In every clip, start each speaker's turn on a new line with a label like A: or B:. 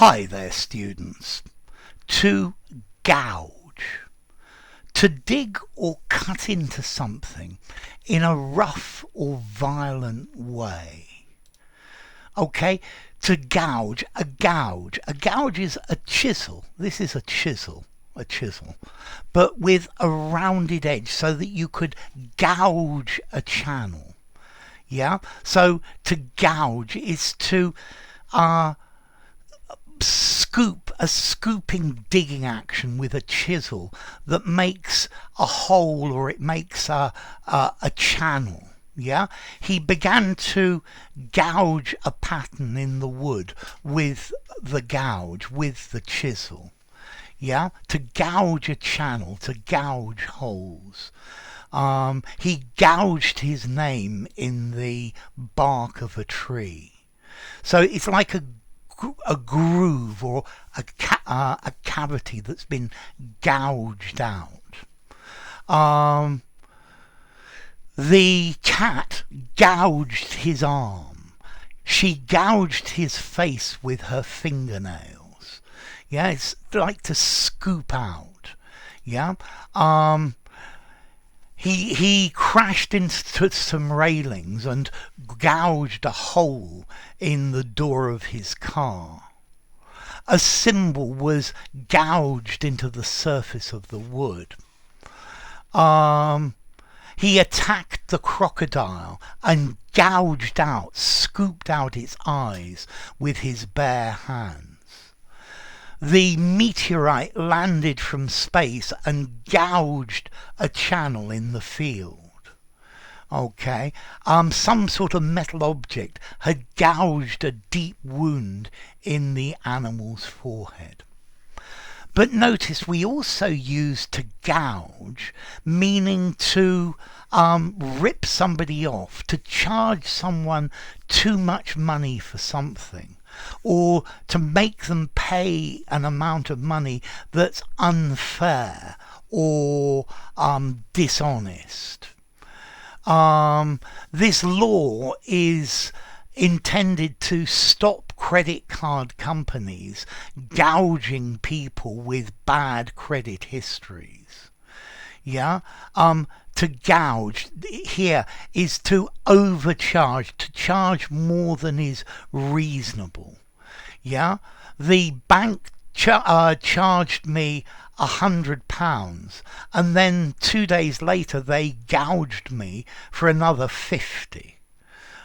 A: Hi there, students. To gouge. To dig or cut into something in a rough or violent way. Okay, to gouge, a gouge. A gouge is a chisel. This is a chisel, but with a rounded edge so that you could gouge a channel. Yeah, so to gouge is to scooping digging action with a chisel that makes a hole, or it makes a channel. Yeah, he began to gouge a pattern in the wood with the gouge, with the chisel. Yeah, to gouge a channel, to gouge holes. He gouged his name in the bark of a tree. So it's like a groove or a cavity that's been gouged out. The cat gouged his arm. She gouged his face with her fingernails. Yeah, it's like to scoop out. Yeah. He crashed into some railings and gouged a hole in the door of his car. A symbol was gouged into the surface of the wood. He attacked the crocodile and gouged out, scooped out its eyes with his bare hands. The meteorite landed from space and gouged a channel in the field. Okay, some sort of metal object had gouged a deep wound in the animal's forehead. But notice we also use to gouge, meaning to rip somebody off, to charge someone too much money for something, or to make them pay an amount of money that's unfair or dishonest. This law is intended to stop credit card companies gouging people with bad credit histories. Yeah, to gouge here is to overcharge, to charge more than is reasonable. Yeah, the bank charged me £100, and then 2 days later they gouged me for another 50.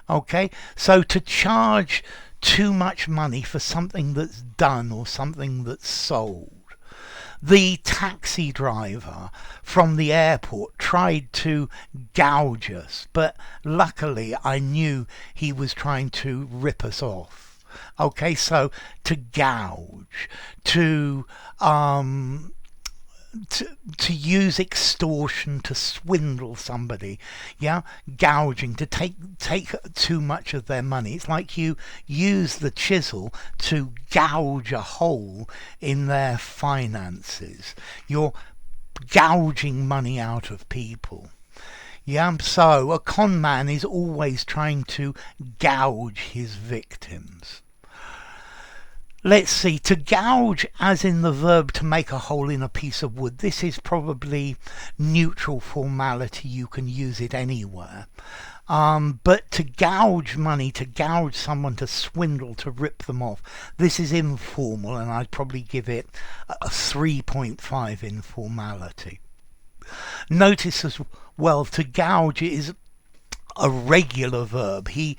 A: Okay, so to charge too much money for something that's done or something that's sold. The taxi driver from the airport tried to gouge us, but luckily I knew he was trying to rip us off. Okay, so to gouge, to use extortion, to swindle somebody, yeah, gouging, to take too much of their money. It's like you use the chisel to gouge a hole in their finances. You're gouging money out of people. Yeah, so a con man is always trying to gouge his victims. Let's see, to gouge as in the verb to make a hole in a piece of wood. This is probably neutral formality, you can use it anywhere. But to gouge money, to gouge someone, to swindle, to rip them off, this is informal, and I'd probably give it a 3.5 in formality. Notice as well, to gouge is a regular verb. He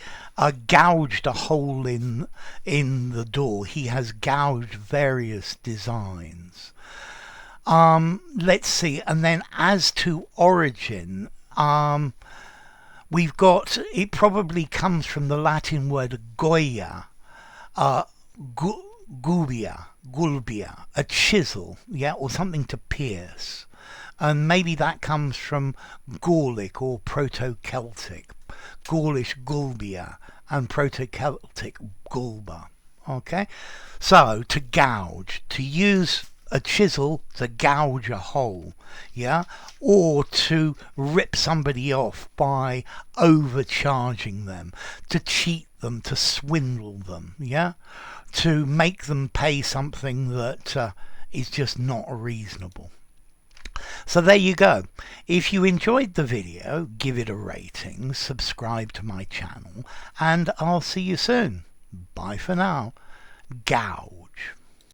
A: gouged a hole in the door. He has gouged various designs. Let's see, and then as to origin, we've got, it probably comes from the Latin word goia, gulbia, a chisel, yeah, or something to pierce. And maybe that comes from Gallic or Proto-Celtic, Gaulish gulbia and Proto-Celtic gulba. Okay, so to gouge, to use a chisel to gouge a hole, yeah, or to rip somebody off by overcharging them, to cheat them, to swindle them, yeah? To make them pay something that is just not reasonable. So there you go. If you enjoyed the video, give it a rating, subscribe to my channel, and I'll see you soon. Bye for now. Gouge.